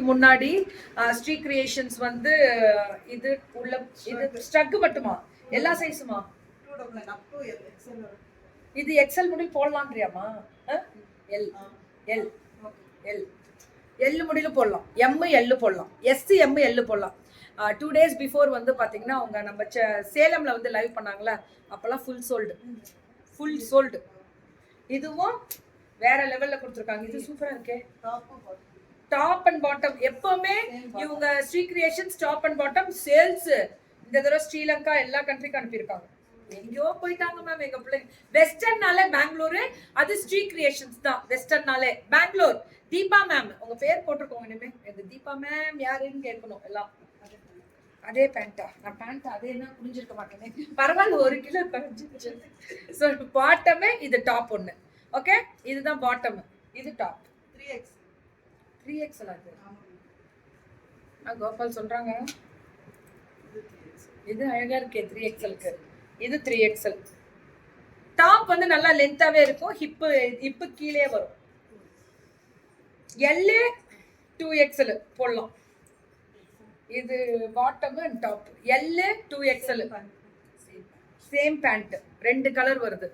முன்னாடி ஸ்ரீ கிரியேஷன்ஸ் வந்து இது உள்ள இது ஸ்ட்ரக் மட்டுமா எல்லா சைஸுமா இது எக்ஸல் முடில் போடலாம்ன்றியாமா எல் எல் எல் எல் முடியில போடலாம் எம் எல் போடலாம் எஸ்சி எம் எல் போடலாம் 2 days பிஃபோர் வந்து பாத்தீங்கன்னா அவங்க நம்ம சேலம்ல வந்து லைவ் பண்ணாங்களா அப்பெல்லாம் ஃபுல் சோல்டு இதுவும் வேற லெவல்ல கொடுத்துருக்காங்க. இது சூப்பரா இருக்கே. டாப் அண்ட் பாட்டம் எப்பவுமே இவங்க Sri creations top and bottom sales இந்த தடவை ஸ்ரீலங்கா எல்லா கண்ட்ரிக்கும் அனுப்பியிருக்காங்க. எங்கேயோ போயிட்டாங்க மேம் எங்க பிள்ளைங்க. வெஸ்டர்னாலே பெங்களூரு, அது ஸ்ரீ கிரியேஷன்ஸ் தான். வெஸ்டர்னாலே பெங்களூர். தீபா மேம் உங்க பேர் போட்டிருக்கோங்க. இனிமே இந்த தீபா மேம் யாருன்னு கேட்கணும் எல்லாம். அதே பேண்டா? நான் பேண்ட் அதே என்ன புரிஞ்சிருக்க மாட்டேனே. பரவாயில்ல, 1 கிலோ குறைஞ்சிருச்சு. ஸோ பாட்டமே இது டாப் ஒன்று. ஓகே, இதுதான் பாட்டம், இது டாப். 3XL அது. கோபால் சொல்றாங்க இது அழகா இருக்கே 3XLக்கு. இது 3XL. டாப் வந்து நல்லா லென்த்தாவே இருக்கும். ஹிப்பு கீழே வரும். L 2XL போடலாம். இது bottom and top. L 2XL same pant. 2 colour வருது.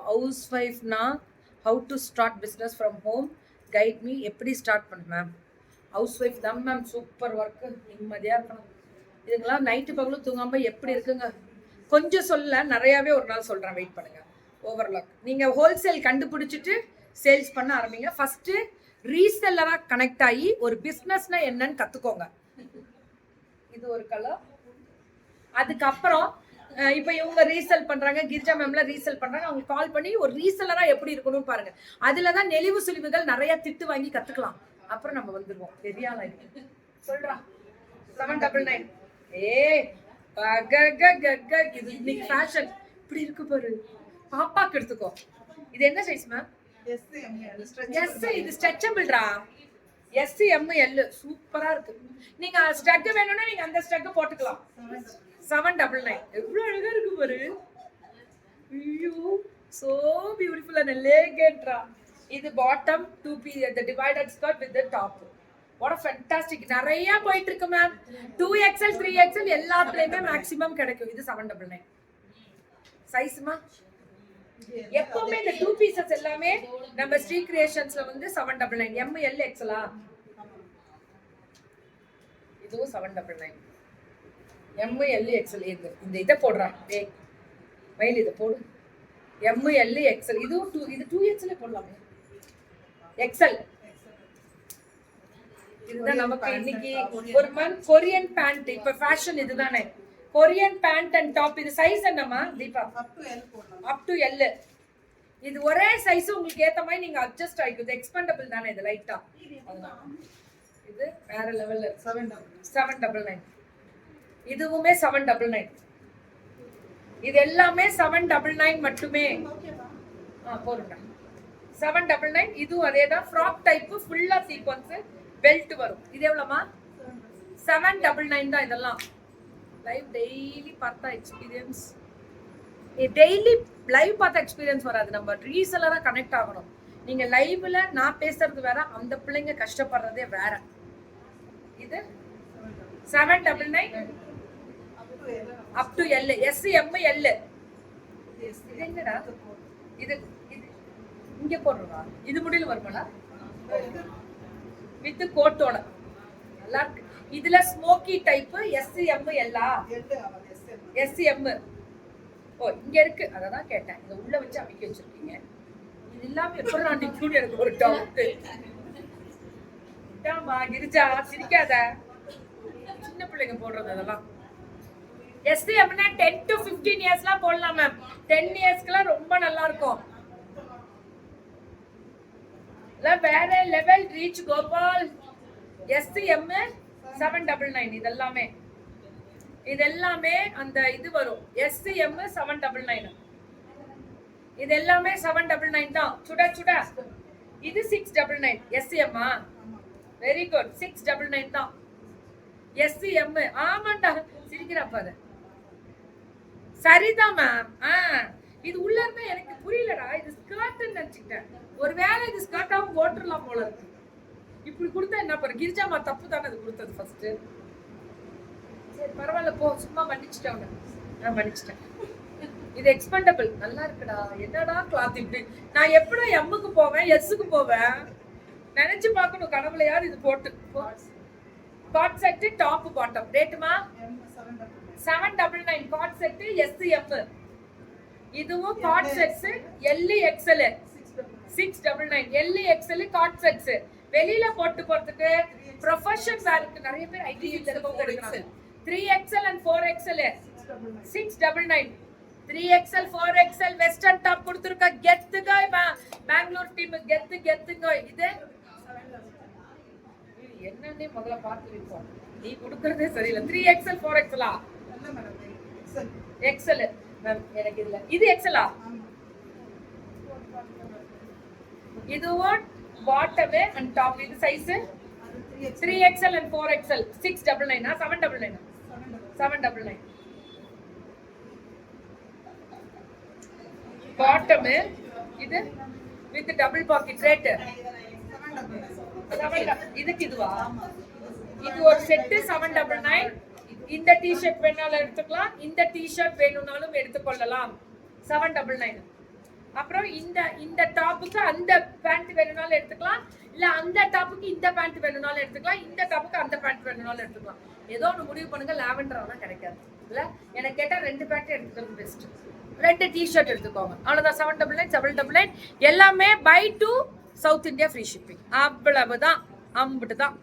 ஹவுஸ் ஒய்ஃப்னா how to start business from home guide me. எப்படி ஸ்டார்ட் பண்ண மேம்? ஹவுஸ் ஒய்ஃப் தான் மேம். சூப்பர் ஒர்க்கு, நிம்மதியாக இருக்கணும். இதுக்கெல்லாம் நைட்டு பகலும் தூங்காமல் எப்படி இருக்குங்க. கொஞ்சம் சொல்ல நிறையாவே ஒரு நாள் சொல்கிறேன், வெயிட் பண்ணுங்க. ஓவர்லாக் நீங்கள் ஹோல்சேல் கண்டுபிடிச்சிட்டு சேல்ஸ் பண்ண ஆரம்பிங்க. ஃபஸ்ட்டு ரீசெல்லராக கனெக்ட் ஆகி ஒரு பிஸ்னஸ்னா என்னன்னு கற்றுக்கோங்க. இது ஒரு கலர். அதுக்கப்புறம் இப்போ இவங்க ரீசெல் பண்றாங்க, கிரிஜா மேம்ல ரீசெல் பண்றாங்க. அவங்க கால் பண்ணி ஒரு ரீசெல்லரா எப்படி இருக்கணும்னு பாருங்க. அதுலதான் நெளிவு சுழிவுகள் நிறைய திட்டு வாங்கி கத்துக்கலாம். அப்புறம் நம்ம வந்துருவோம் பெரிய ஆளா. சொல்றா 799. இது இன்னைக்கு ஃபேஷன் இப்படி இருக்கு பாரு. பாப்பாக்கு எடுத்துக்கோ. இது என்ன சைஸ் மேம்? எஸ். இது ஸ்ட்ரெச்சபிள்ரா. எஸ் எம் எல் சூப்பரா இருக்கு. நீங்க ஸ்ட்ரக் வேணும்னா நீங்க அந்த ஸ்ட்ரக் போட்டுக்கலாம். 799. எவ்வளவு அழகா இருக்கு பாரு. ஐயோ சோ பியூட்டிஃபுல் அண்ட் எலிகன்ட்ரா. இது bottom 2P the divided skirt with the top. what a fantastic. நிறைய போயிட்டு இருக்கு மேம். 2XL 3XL எல்லாத்துலயுமே மேக்ஸிமம் கிடைக்கும். இது 799 சைஸ்மா. எப்பவுமே இந்த 2 pieces எல்லாமே நம்ம ஸ்ரீ கிரியேஷன்ஸ்ல வந்து 799. M L XL இதுவும் 799. M L XL. இந்த இதை போடுறான் மயில். இதை போடு. M L XL. இது 2XL போடலாமே. XL. இதுதான் நமக்கு இன்னைக்கு ஒரு மந்த் கொரியன் பேண்ட். இப்ப ஃபேஷன் இதுதானே கொரியன் பேண்ட் அண்ட் டாப். இது சைஸ் என்னமா தீபா? Up to L. இது ஒரே சைஸ் உங்களுக்கு ஏத்த மாதிரி நீங்க அட்ஜஸ்ட் ஆயிக்குது. எக்ஸ்பெண்டபிள் தானே இது லைட்டா. இது வேற லெவல்ல 799. இதுவுமே 799. இது எல்லாமே 799 மட்டுமே. போடுங்க 799. இதுவும் அதேதான். ஃப்ராக் டைப் ஃபுல்லா சீக்வன்ஸ் பெல்ட் வரும். இது எவ்வளவுமா? 799 தான். இதெல்லாம் லைவ் டெய்லி பார்த்தா எக்ஸ்பீரியன்ஸ். டெய்லி லைவ் பார்த்தா எக்ஸ்பீரியன்ஸ் வராது. நம்ம ரீசெல்லரா கனெக்ட் ஆகணும். நீங்க லைவ்ல நான் பேசுறது வேற, அந்த பிள்ளைங்க கஷ்டப்படுறதே வேற. இது 799 up to L. S M L. இது என்னடா? இது இங்க போடுறா. இது முடியல வருமாடா வித் கோட்டோட. நல்லா இருக்கு. இதுல smoky type S M L. S M. ஓ இங்க இருக்கு. அததான் கேட்டேன். இத உள்ள வச்சு அமைக்க வச்சிருக்கீங்க. இது இல்லாம எப்படி நான் நிக்கணும்னு எனக்கு ஒரு டவுட். ஏமா கிரிஜா சிரிக்காத. சின்ன பிள்ளைங்க போடுறது அதெல்லாம். எஸ் அப்படின்னா 10 to 15 இயர்ஸ்லாம் போடலாம் மேம். 10 இயர்ஸ்க்குலாம் ரொம்ப நல்லா இருக்கும். வேற level reach Gopal. S M 799. இதெல்லாமே அந்த இது வரும். S M 799. இது எல்லாமே 799 தான். சுடா சுடா. இது 699. S am very good. 699 தான். S M. ஆமாண்டா சிரிக்கிறா பாரு. சரிதான் மேம். இது உள்ள இருந்தா எனக்கு புரியலடா. இது ஸ்கர்ட்னு நினைச்சிட்டேன். ஒருவேளை இது ஸ்கர்ட்டாவும் போட்டுடலாம் போல இருக்கு. இப்படி கொடுத்தா என்ன பண்ண? கிரிஜாமா தப்பு தானே அது கொடுத்தது ஃபர்ஸ்ட். சரி பரவாயில்ல போ, சும்மா மன்னிச்சிட்டேன் நான் மன்னிச்சிட்டேன். இது எக்ஸ்பெண்டபிள். நல்லா இருக்குடா. என்னடா கிளாத் இப்படி? நான் எப்படா எம்முக்கு போவேன் எஸ்ஸுக்கு போவேன்? நினைச்சு பார்க்கணும் கடவுளையார். இது போட்டு காட் செட் டாப் பாட்டம் ரேட்டுமா 799. Cord set S M. இதுவும் cord sets L XL 699. L XL cord sets. வெளியில போட்டு போறதுக்கு ப்ரொஃபஷனல் வேருக்கு நிறைய பேர் ஐடி ஃபீல்ட்ல இருக்கவங்க எடுக்கறாங்க. 3XL and 4XL 699. 3XL 4XL western top கொடுத்துருக்க. கெத்துங்க பெங்களூர் டீம், கெத்துங்க. இது என்னன்னே முதல்ல பார்த்து வைப்போம். நீ கொடுக்கறதே சரியில்லை. 3XL 4XL XL மேம் எனக்கு இதுல இது XL இதுவும் பாட்டம் அண்ட் டாப். இது size 3XL and 4XL 699 799 799. Bottom இது வித் டபுள் பாக்கெட் ரேட் இதுக்கு இதுவா? இது ஒரு செட் 799. இந்த டி-ஷர்ட் வேணாலும் எடுத்துக்கலாம், இந்த டி-ஷர்ட் வேணும்னாலும் எடுத்துக்கொள்ளலாம். 799. அப்புறம் இந்த டாப்புக்கு அந்த பேண்ட் வேணும்னாலும் எடுத்துக்கலாம், இல்ல அந்த டாப்புக்கு இந்த பேண்ட் வேணும்னாலும் எடுத்துக்கலாம், இந்த டாப்புக்கு அந்த பேண்ட் வேணும்னாலும் எடுத்துக்கலாம். ஏதோ ஒன்று முடிவு பண்ணுங்க. லாவெண்டர் ஆனா கிடைக்காது இல்ல. எனக்கு கேட்டா 2 பேண்ட் எடுத்துக்கிறது பெஸ்ட். 2 டி-ஷர்ட் எடுத்துக்கோங்க. அவ்வளவுதான். 799 799 எல்லாமே buy to south India free shipping. அவ்வளவுதான். அம்பிட்டு தான்.